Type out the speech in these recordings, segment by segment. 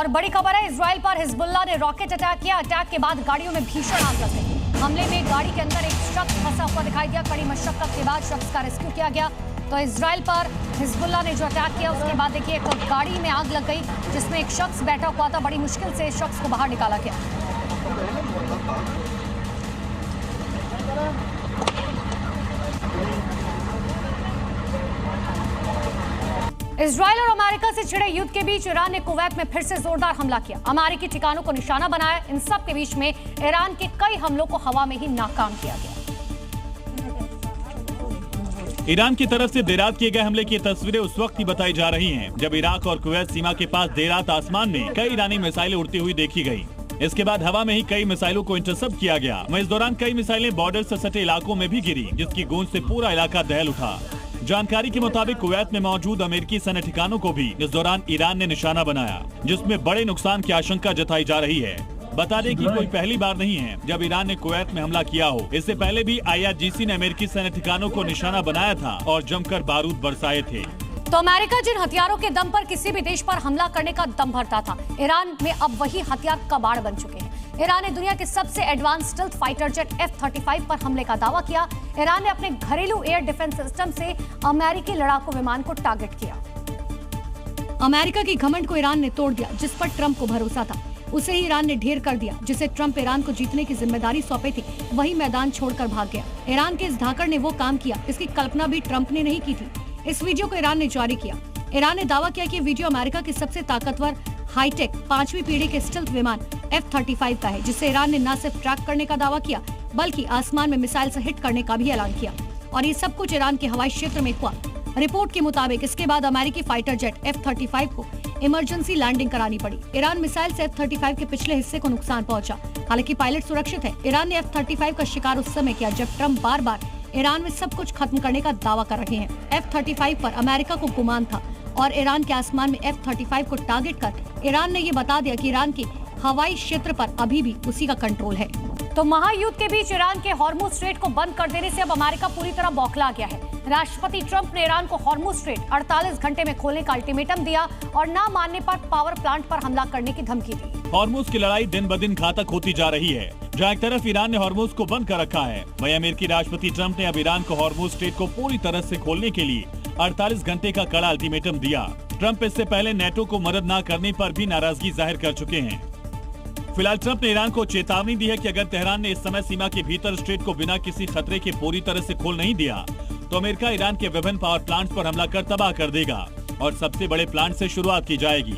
और बड़ी खबर है, इजराइल पर हिजबुल्लाह ने रॉकेट अटैक किया। अटैक के बाद गाड़ियों में भीषण आग लग गई। हमले में गाड़ी के अंदर एक शख्स फंसा हुआ दिखाई दिया। कड़ी मशक्कत के बाद शख्स का रेस्क्यू किया गया। तो इजराइल पर हिजबुल्लाह ने जो अटैक किया उसके बाद देखिए एक गाड़ी में आग लग गई जिसमें एक शख्स बैठा हुआ था। बड़ी मुश्किल से इस शख्स को बाहर निकाला गया। इजराइल और अमेरिका से छिड़े युद्ध के बीच ईरान ने कुवैत में फिर से जोरदार हमला किया। अमेरिकी ठिकानों को निशाना बनाया। इन सब के बीच में ईरान के कई हमलों को हवा में ही नाकाम किया गया। ईरान की तरफ से देर रात किए गए हमले की तस्वीरें उस वक्त ही बताई जा रही हैं जब इराक और कुवैत सीमा के पास देर रात आसमान में कई ईरानी मिसाइलें उड़ती हुई देखी गई। इसके बाद हवा में ही कई मिसाइलों को इंटरसेप्ट किया गया। वहीं इस दौरान कई मिसाइलें बॉर्डर से सटे इलाकों में भी गिरी जिसकी गूंज से पूरा इलाका दहल उठा। जानकारी के मुताबिक कुवैत में मौजूद अमेरिकी सैन्य ठिकानों को भी इस दौरान ईरान ने निशाना बनाया जिसमें बड़े नुकसान की आशंका जताई जा रही है। बता दें कि कोई पहली बार नहीं है जब ईरान ने कुवैत में हमला किया हो। इससे पहले भी IRGC ने अमेरिकी सैन्य ठिकानों को निशाना बनाया था और जमकर बारूद बरसाए थे। तो अमेरिका जिन हथियारों के दम पर किसी भी देश पर हमला करने का दम भरता था, ईरान में अब वही हथियार कबाड़ बन चुके हैं। ईरान ने दुनिया के सबसे advance stealth fighter jet F-35 पर हमले का दावा किया। ईरान ने अपने घरेलू एयर डिफेंस सिस्टम से अमेरिकी लड़ाकू विमान को टारगेट किया। अमेरिका की घमंड को ईरान ने तोड़ दिया। जिस पर ट्रंप को भरोसा था उसे ही ईरान ने ढेर कर दिया। जिसे ट्रंप ईरान को जीतने की जिम्मेदारी सौंपी थी वही मैदान छोड़कर भाग गया। ईरान के इस धाकड़ ने वो काम किया इसकी कल्पना भी ट्रंप ने नहीं की थी। इस वीडियो को ईरान ने जारी किया। ईरान ने दावा किया कि वीडियो अमेरिका के सबसे ताकतवर हाईटेक 5वीं पीढ़ी के स्टेल्थ विमान F-35 का है जिसे ईरान ने न सिर्फ ट्रैक करने का दावा किया बल्कि आसमान में मिसाइल से हिट करने का भी ऐलान किया। और ये सब कुछ ईरान के हवाई क्षेत्र में हुआ। रिपोर्ट के मुताबिक इसके बाद अमेरिकी फाइटर जेट F-35 को इमरजेंसी लैंडिंग करानी पड़ी। ईरान मिसाइल से F-35 के पिछले हिस्से को नुकसान पहुंचा। हालांकि पायलट सुरक्षित है। ईरान ने F-35 का शिकार उस समय किया जब ट्रंप बार बार ईरान में सब कुछ खत्म करने का दावा कर रहे हैं। F-35 पर अमेरिका को गुमान था और ईरान के आसमान में F-35 को टारगेट कर ईरान ने ये बता दिया कि ईरान के हवाई क्षेत्र पर अभी भी उसी का कंट्रोल है। तो महायुद्ध के बीच ईरान के हॉर्मुज स्ट्रेट को बंद कर देने से अब अमेरिका पूरी तरह बौखला गया है। राष्ट्रपति ट्रंप ने ईरान को हॉर्मुज स्ट्रेट 48 घंटे में खोलने का अल्टीमेटम दिया और न मानने पर पावर प्लांट पर हमला करने की धमकी दी। हॉर्मुज की लड़ाई दिन ब दिन घातक होती जा रही है। जहाँ एक तरफ ईरान ने हॉर्मुज को बंद कर रखा है, वहीं अमेरिकी राष्ट्रपति ट्रंप ने अब ईरान को हॉर्मुज स्ट्रेट को पूरी तरह से खोलने के लिए 48 घंटे का कड़ा अल्टीमेटम दिया। ट्रंप इससे पहले नेटो को मदद न करने पर भी नाराजगी जाहिर कर चुके हैं। फिलहाल ट्रंप ने ईरान को चेतावनी दी है कि अगर तेहरान ने इस समय सीमा के भीतर स्ट्रेट को बिना किसी खतरे के पूरी तरह से खोल नहीं दिया तो अमेरिका ईरान के विभिन्न पावर प्लांट्स पर हमला कर तबाह कर देगा और सबसे बड़े प्लांट से शुरुआत की जाएगी।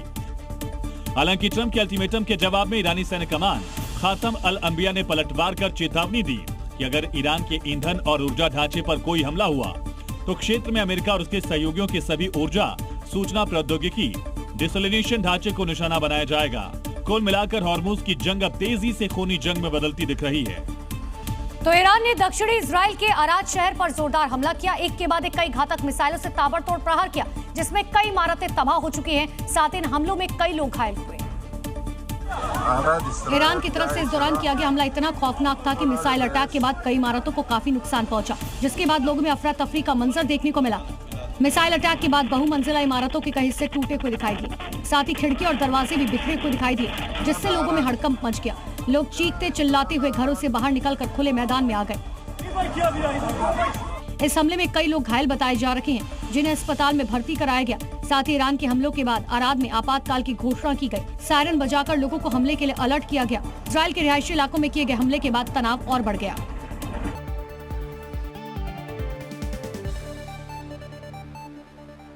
हालांकि ट्रंप के अल्टीमेटम के जवाब में ईरानी सैन्य कमान खातम अल अंबिया ने पलटवार कर चेतावनी दी कि अगर ईरान के ईंधन और ऊर्जा ढांचे पर कोई हमला हुआ तो क्षेत्र में अमेरिका और उसके सहयोगियों के सभी ऊर्जा, सूचना प्रौद्योगिकी, डिसलिनेशन ढांचे को निशाना बनाया जाएगा। कुल मिलाकर हॉर्मुज की जंग अब तेजी से खूनी जंग में बदलती दिख रही है। तो ईरान ने दक्षिणी इजराइल के अराद शहर पर जोरदार हमला किया। एक के बाद एक कई घातक मिसाइलों से ताबड़तोड़ प्रहार किया जिसमें कई इमारतें तबाह हो चुकी हैं। साथ ही इन हमलों में कई लोग घायल हुए। ईरान की तरफ से इस दौरान किया गया हमला इतना खौफनाक था कि मिसाइल अटैक के बाद कई इमारतों को काफी नुकसान पहुंचा जिसके बाद लोगों में अफरा तफरी का मंजर देखने को मिला। मिसाइल अटैक के बाद बहुमंजिला इमारतों के कई हिस्से टूटे हुए दिखाई दिए। साथ ही खिड़की और दरवाजे भी बिखरे हुए दिखाई दिए जिससे लोगों में हड़कंप मच गया। लोग चीखते चिल्लाते हुए घरों से बाहर निकलकर खुले मैदान में आ गए। इस हमले में कई लोग घायल बताए जा रहे हैं जिन्हें अस्पताल में भर्ती कराया गया। साथ ही ईरान के हमलों के बाद अराद में आपातकाल की घोषणा की गई। सायरन बजाकर लोगों को हमले के लिए अलर्ट किया गया। इजराइल के रिहायशी इलाकों में किए गए हमले के बाद तनाव और बढ़ गया।